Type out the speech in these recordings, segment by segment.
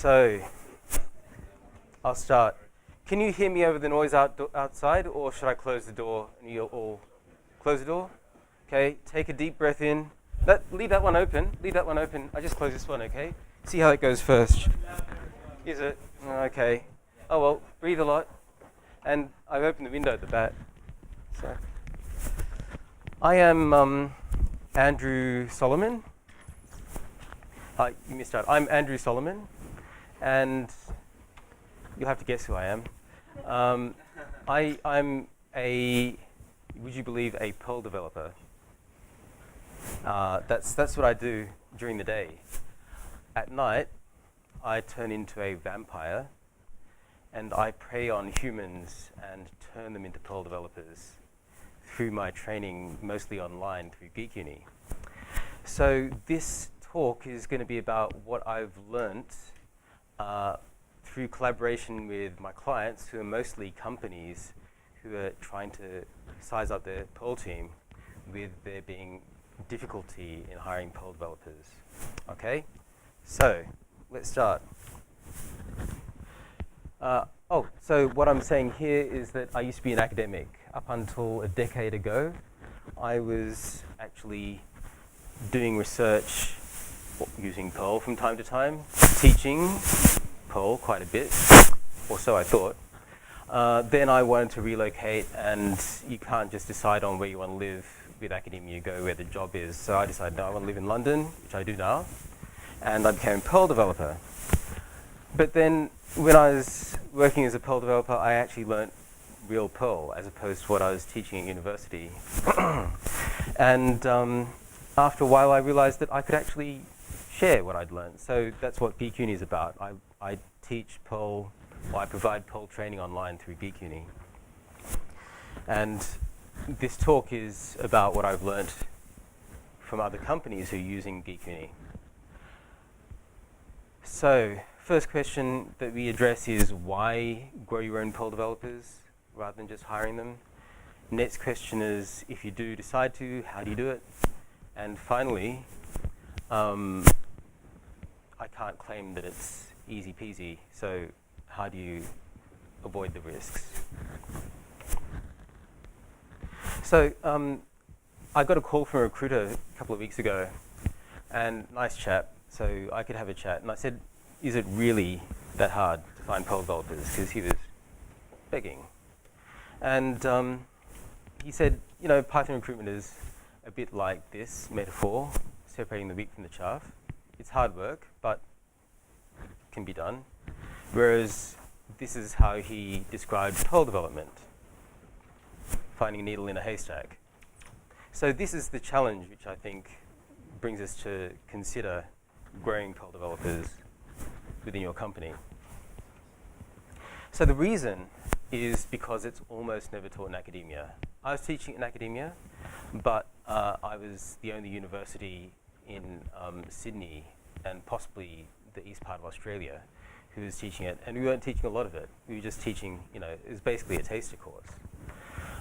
So, I'll start. Can you hear me over the noise outside, or should I close the door and you'll all close the door? Okay, take a deep breath in. Leave that one open. Leave that one open. I just close this one, okay? See how it goes first. Is it? Okay. Oh well, breathe a lot. And I've opened the window at the back. So, I am Andrew Solomon. You missed out. I'm Andrew Solomon, and you'll have to guess who I am. I'm a, would you believe, a Perl developer. That's what I do during the day. At night, I turn into a vampire, and I prey on humans and turn them into Perl developers through my training, mostly online through Geekuni. So this talk is going to be about what I've learnt through collaboration with my clients, who are mostly companies who are trying to size up their Perl team, with there being difficulty in hiring Perl developers. Okay, so let's start. So what I'm saying here is that I used to be an academic. Up until a decade ago, I was actually doing research using Perl from time to time, teaching Perl quite a bit, or so I thought. Then I wanted to relocate, and you can't just decide on where you want to live with academia, you go where the job is. So I decided, no, I want to live in London, which I do now, and I became a Perl developer. But then when I was working as a Perl developer, I actually learnt real Perl as opposed to what I was teaching at university. And after a while, I realized that I could actually share what I'd learned. So that's what Geekuni is about. I teach Perl, or I provide Perl training online through Geekuni. And this talk is about what I've learned from other companies who are using Geekuni. So, first question that we address is why grow your own Perl developers rather than just hiring them? Next question is, if you do decide to, how do you do it? And finally, I can't claim that it's easy peasy, so how do you avoid the risks? So I got a call from a recruiter a couple of weeks ago, and nice chap, so I could have a chat. And I said, is it really that hard to find Perl developers? Because he was begging. And he said, you know, Python recruitment is a bit like this metaphor, separating the wheat from the chaff. It's hard work, but it can be done. Whereas this is how he described Perl development: finding a needle in a haystack. So this is the challenge which I think brings us to consider growing Perl developers within your company. So the reason is because it's almost never taught in academia. I was teaching in academia, but I was the only university in Sydney and possibly the east part of Australia who was teaching it, and we weren't teaching a lot of it. We were just teaching, you know, it was basically a taster course.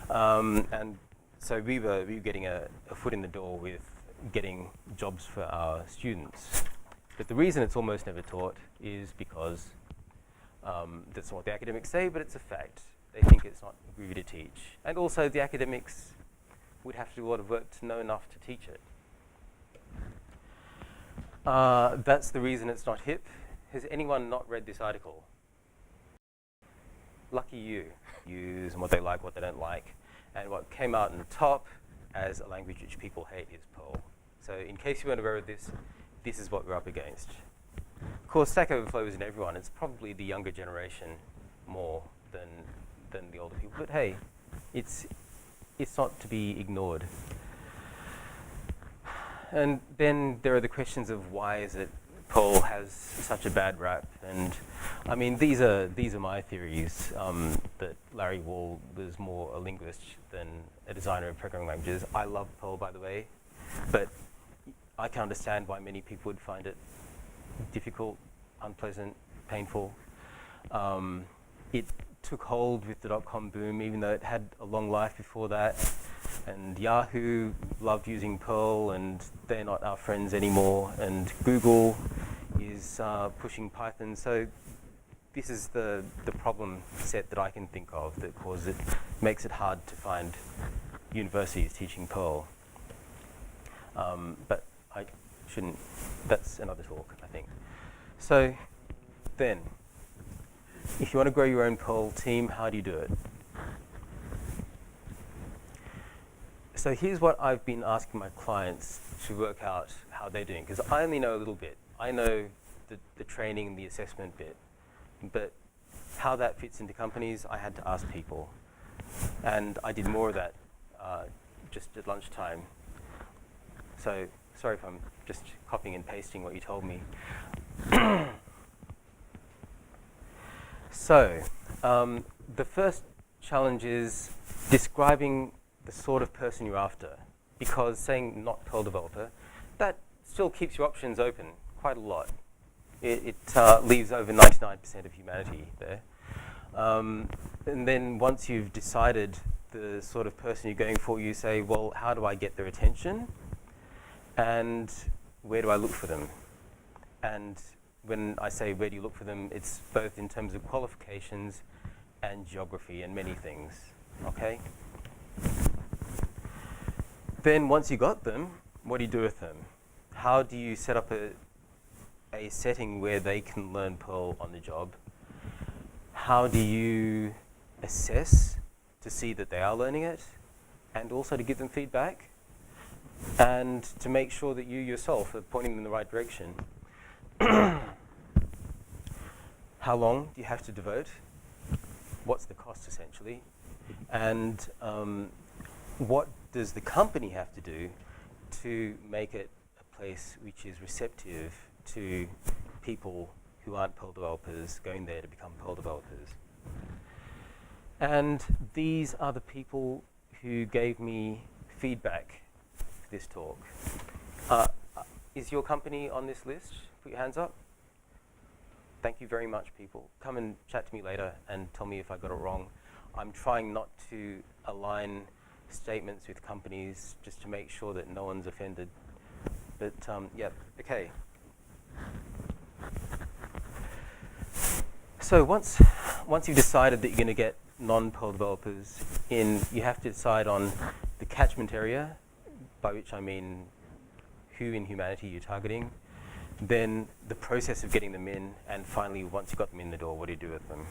And so we were getting a foot in the door with getting jobs for our students. But the reason it's almost never taught is because that's not what the academics say, but it's a fact. They think it's not groovy to teach. And also the academics would have to do a lot of work to know enough to teach it. That's the reason it's not hip. Has anyone not read this article? Lucky you. Use and what they like, what they don't like. And what came out on the top as a language which people hate is Perl. So in case you weren't aware of this, this is what we're up against. Of course, Stack Overflow isn't everyone. It's probably the younger generation more than the older people. But hey, it's not to be ignored. And then there are the questions of why is it Perl has such a bad rap. And I mean, these are my theories, that Larry Wall was more a linguist than a designer of programming languages. I love Perl, by the way, but I can understand why many people would find it difficult, unpleasant, painful. It took hold with the dot-com boom, even though it had a long life before that. And Yahoo loved using Perl, and they're not our friends anymore. And Google is is pushing Python. So this is the problem set that I can think of that makes it hard to find universities teaching Perl. But I shouldn't, that's another talk, I think. So then, if you want to grow your own Perl team, how do you do it? So here's what I've been asking my clients to work out how they're doing, because I only know a little bit. I know the training and the assessment bit, but how that fits into companies, I had to ask people. And I did more of that just at lunchtime. So sorry if I'm just copying and pasting what you told me. So the first challenge is describing the sort of person you're after, because saying not Perl developer, that still keeps your options open quite a lot. It leaves over 99% of humanity there. And then once you've decided the sort of person you're going for, you say, well, how do I get their attention? And where do I look for them? And when I say where do you look for them, it's both in terms of qualifications and geography and many things, okay? Then once you got them, what do you do with them? How do you set up a setting where they can learn Perl on the job? How do you assess to see that they are learning it, and also to give them feedback, and to make sure that you yourself are pointing them in the right direction? How long do you have to devote? What's the cost, essentially? And what does the company have to do to make it a place which is receptive to people who aren't Perl developers going there to become Perl developers? And these are the people who gave me feedback for this talk. Is your company on this list? Put your hands up. Thank you very much, people. Come and chat to me later and tell me if I got it wrong. I'm trying not to align statements with companies just to make sure that no one's offended. But yeah, okay. So once you've decided that you're going to get non-Perl developers in, you have to decide on the catchment area, by which I mean who in humanity you're targeting, then the process of getting them in, and finally, once you've got them in the door, what do you do with them?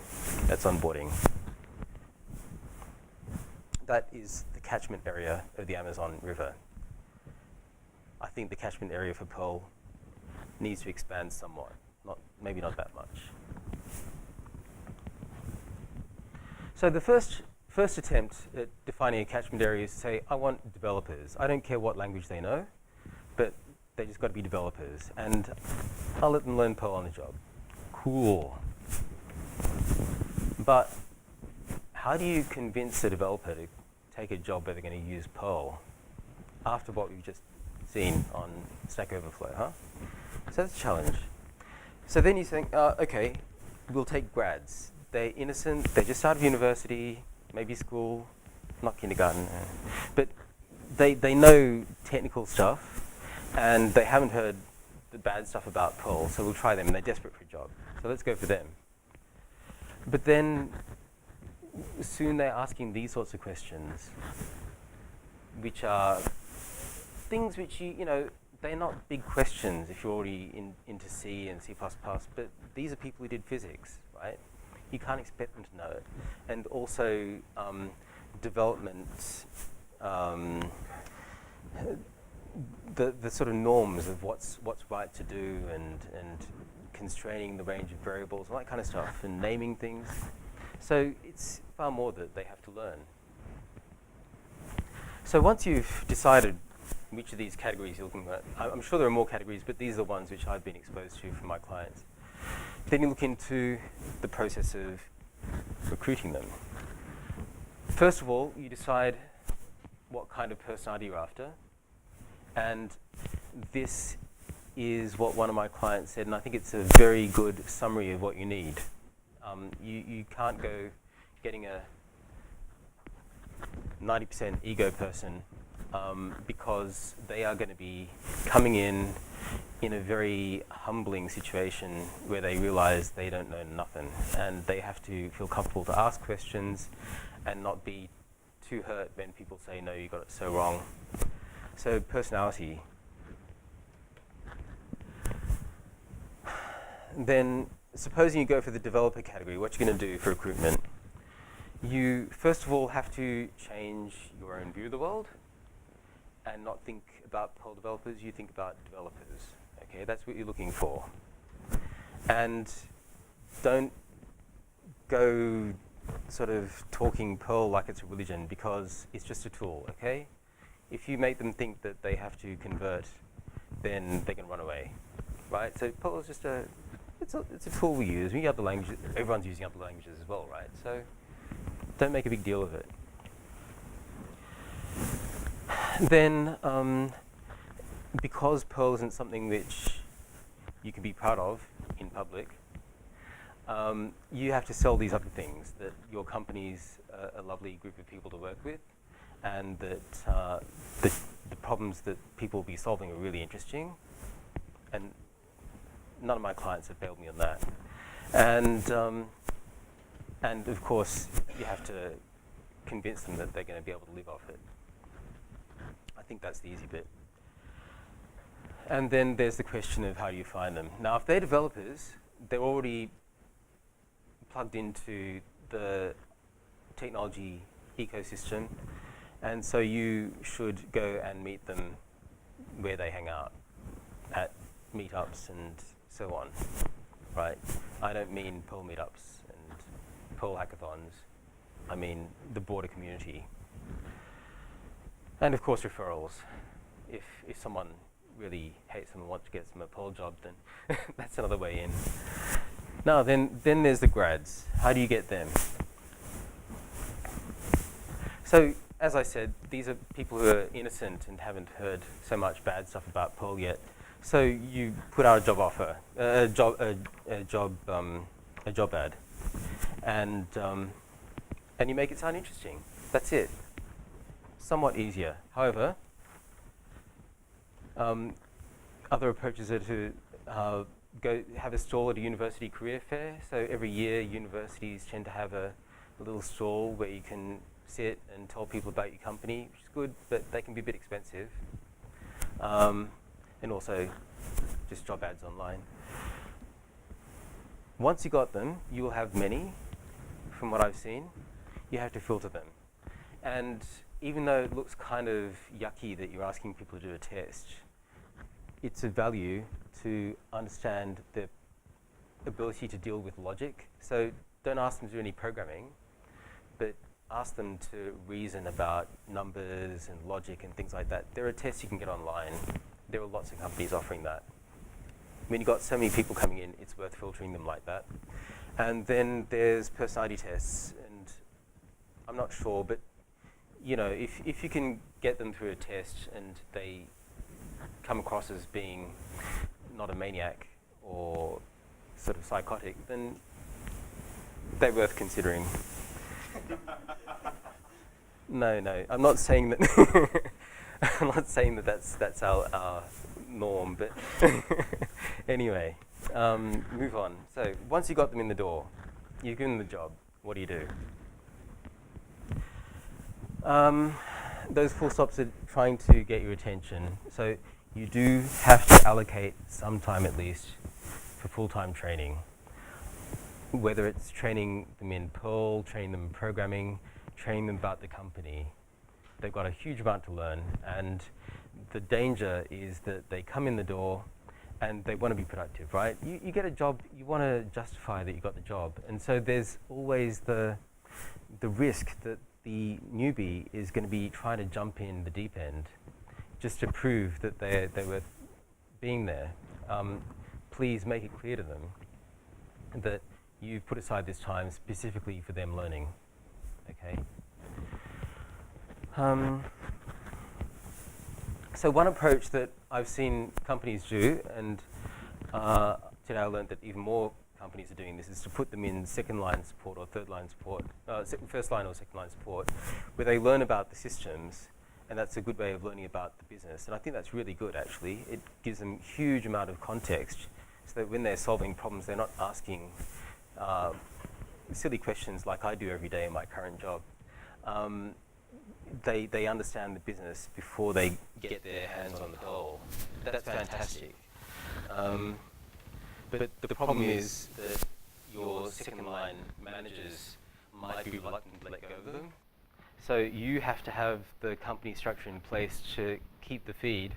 That's onboarding. That is the catchment area of the Amazon River. I think the catchment area for Perl needs to expand somewhat, maybe not that much. So the first attempt at defining a catchment area is to say, I want developers. I don't care what language they know, but they just got to be developers. And I'll let them learn Perl on the job. Cool. But how do you convince a developer to take a job where they're going to use Perl after what we've just seen on Stack Overflow, huh? So that's a challenge. So then you think, okay, we'll take grads. They're innocent, they're just out of university, maybe school, not kindergarten, but they know technical stuff, and they haven't heard the bad stuff about Perl, so we'll try them, and they're desperate for a job. So let's go for them. But then soon they're asking these sorts of questions, which are things which you know, they're not big questions if you're already into C and C++, but these are people who did physics, right? You can't expect them to know it. And also development, the sort of norms of what's right to do, and constraining the range of variables, all that kind of stuff, and naming things. So it's far more that they have to learn. So once you've decided which of these categories you're looking at, I'm sure there are more categories, but these are the ones which I've been exposed to from my clients. Then you look into the process of recruiting them. First of all, you decide what kind of personality you're after. And this is what one of my clients said, and I think it's a very good summary of what you need. You can't go getting a 90% ego person because they are going to be coming in a very humbling situation where they realize they don't know nothing, and they have to feel comfortable to ask questions and not be too hurt when people say, no, you got it so wrong. So personality. Then supposing you go for the developer category, what you're going to do for recruitment? You first of all have to change your own view of the world and not think about Perl developers, you think about developers. Okay, that's what you're looking for. And don't go sort of talking Perl like it's a religion, because it's just a tool, okay? If you make them think that they have to convert, then they can run away, right? So Perl is just it's a tool we use. We have the languages, everyone's using other languages as well, right? So don't make a big deal of it. Then, because Perl isn't something which you can be proud of in public, you have to sell these other things, that your company's a lovely group of people to work with, and that the problems that people will be solving are really interesting. And none of my clients have failed me on that. And of course, you have to convince them that they're going to be able to live off it. I think that's the easy bit. And then there's the question of how do you find them. Now, if they're developers, they're already plugged into the technology ecosystem, and so you should go and meet them where they hang out, at meetups and so on, right? I don't mean Perl meetups and Perl hackathons. I mean the broader community. And of course referrals. If someone really hates them and wants to get them a Perl job, then that's another way in. Now then there's the grads. How do you get them? So as I said, these are people who are innocent and haven't heard so much bad stuff about Perl yet. So you put out a job offer, a job ad, and you make it sound interesting. That's it. Somewhat easier. However, other approaches are to go have a stall at a university career fair. So every year, universities tend to have a little stall where you can sit and tell people about your company, which is good, but they can be a bit expensive. And also just job ads online. Once you got them, you will have many, from what I've seen. You have to filter them. And even though it looks kind of yucky that you're asking people to do a test, it's of value to understand the ability to deal with logic. So don't ask them to do any programming, but ask them to reason about numbers and logic and things like that. There are tests you can get online. There are lots of companies offering that. When you've got so many people coming in, it's worth filtering them like that. And then there's personality tests, and I'm not sure, but you know, if you can get them through a test and they come across as being not a maniac or sort of psychotic, then they're worth considering. No, I'm not saying that. I'm not saying that that's our norm, but anyway, move on. So once you got them in the door, you've given them the job. What do you do? Those full stops are trying to get your attention. So you do have to allocate some time at least for full-time training. Whether it's training them in Perl, training them in programming, training them about the company. They've got a huge amount to learn, and the danger is that they come in the door and they want to be productive, right? You get a job, you want to justify that you got the job, and so there's always the risk that the newbie is going to be trying to jump in the deep end just to prove that they're worth being there. Please make it clear to them that you've put aside this time specifically for them learning, okay? So one approach that I've seen companies do, and today I learned that even more companies are doing this, is to put them in second line support or third line support, first line or second line support, where they learn about the systems And that's a good way of learning about the business. And I think that's really good, actually. It gives them huge amount of context so that when they're solving problems, they're not asking silly questions like I do every day in my current job. They understand the business before they get their hands on the Perl. That's fantastic. But the problem is that your second line managers might be reluctant to let go of them. So you have to have the company structure in place to keep the feed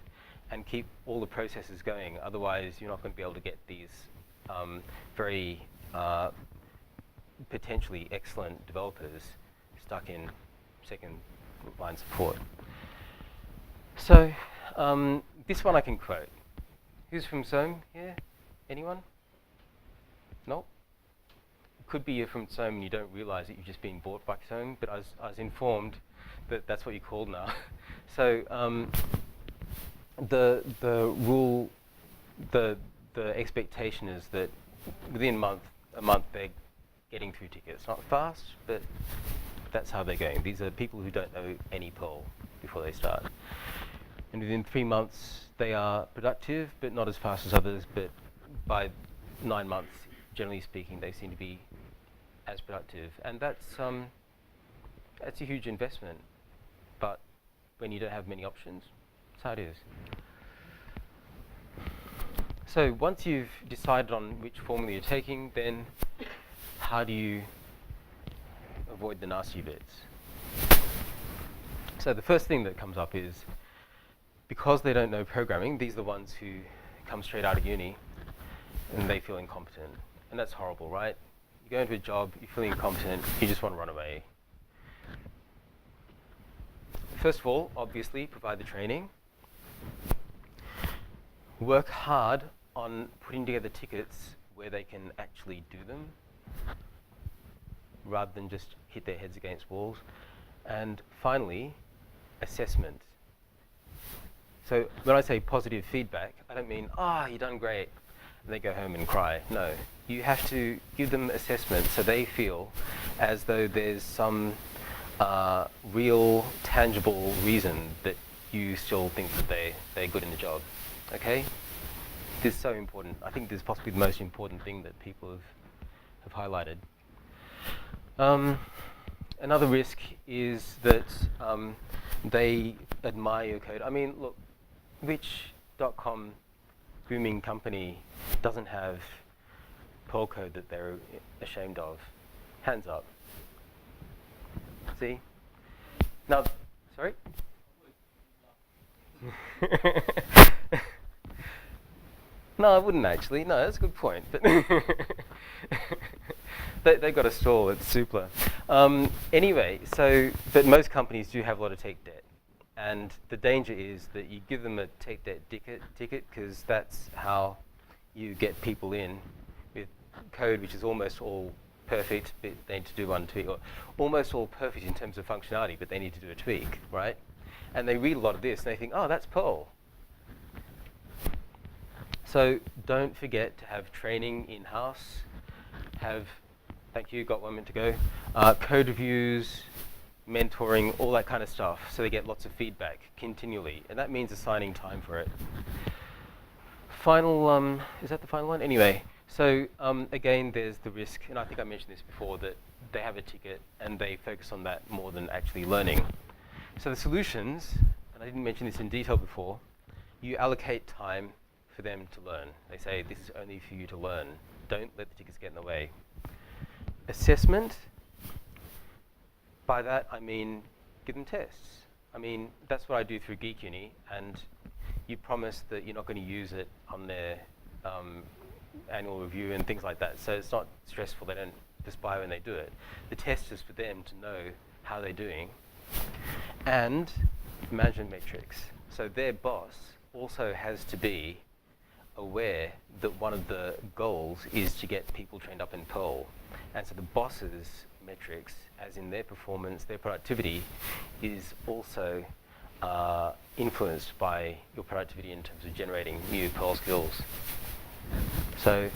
and keep all the processes going. Otherwise, you're not going to be able to get these very potentially excellent developers stuck in second line support. So this one I can quote. Who's from Soam here? Anyone? No? Could be you're from Soam and you don't realize that you've just been bought by Soam, but I was informed that that's what you're called now. So the rule, the expectation is that within a month they're getting through tickets. Not fast, but that's how they're going. These are people who don't know any Perl before they start. And within 3 months they are productive, but not as fast as others, but by 9 months, generally speaking, they seem to be as productive. And that's a huge investment, but when you don't have many options, that's how it is. So once you've decided on which formula you're taking, then how do you avoid the nasty bits? So the first thing that comes up is, because they don't know programming, these are the ones who come straight out of uni and they feel incompetent. And that's horrible, right? You go into a job, you feel incompetent, you just want to run away. First of all, obviously, provide the training. Work hard on putting together tickets where they can actually do them, rather than just hit their heads against walls. And finally, assessment. So when I say positive feedback, I don't mean, you've done great, and they go home and cry. No, you have to give them assessment so they feel as though there's some real, tangible reason that you still think that they're good in the job. Okay? This is so important. I think this is possibly the most important thing that people have highlighted. Another risk is that they admire your code. I mean, look, which .com booming company doesn't have Perl code that they're ashamed of? Hands up. See? Now, sorry? No, I wouldn't actually. No, that's a good point. But they got a stall at Zoopla. Anyway, but most companies do have a lot of take debt. And the danger is that you give them a take debt ticket because that's how you get people in with code which is almost all perfect, but they need to do one tweak, or almost all perfect in terms of functionality, but they need to do a tweak, right? And they read a lot of this and they think, that's Perl. So don't forget to have training in-house, thank you, got 1 minute to go, code reviews, mentoring, all that kind of stuff, so they get lots of feedback continually, and that means assigning time for it. Final, is that the final one? Anyway, so again, there's the risk, and I think I mentioned this before, that they have a ticket and they focus on that more than actually learning. So the solutions, and I didn't mention this in detail before, you allocate time for them to learn. They say, this is only for you to learn. Don't let the tickets get in the way. Assessment, by that I mean give them tests. I mean, that's what I do through Geekuni, and you promise that you're not going to use it on their annual review and things like that. So it's not stressful. They don't perspire when they do it. The test is for them to know how they're doing. And management metrics. So their boss also has to be aware that one of the goals is to get people trained up in Perl. And so the boss's metrics, as in their performance, their productivity, is also influenced by your productivity in terms of generating new Perl skills. So,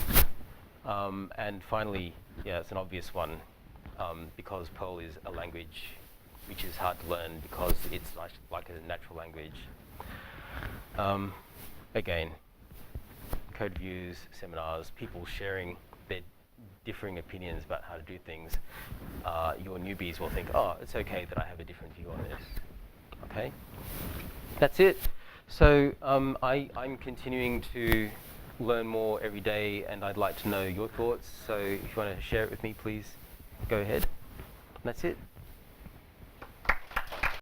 and finally, it's an obvious one, because Perl is a language which is hard to learn because it's like a natural language. Again, code reviews, seminars, people sharing their differing opinions about how to do things. Your newbies will think, oh, it's okay that I have a different view on this. Okay, that's it. So I'm continuing to learn more every day, and I'd like to know your thoughts. So if you want to share it with me, please go ahead. That's it.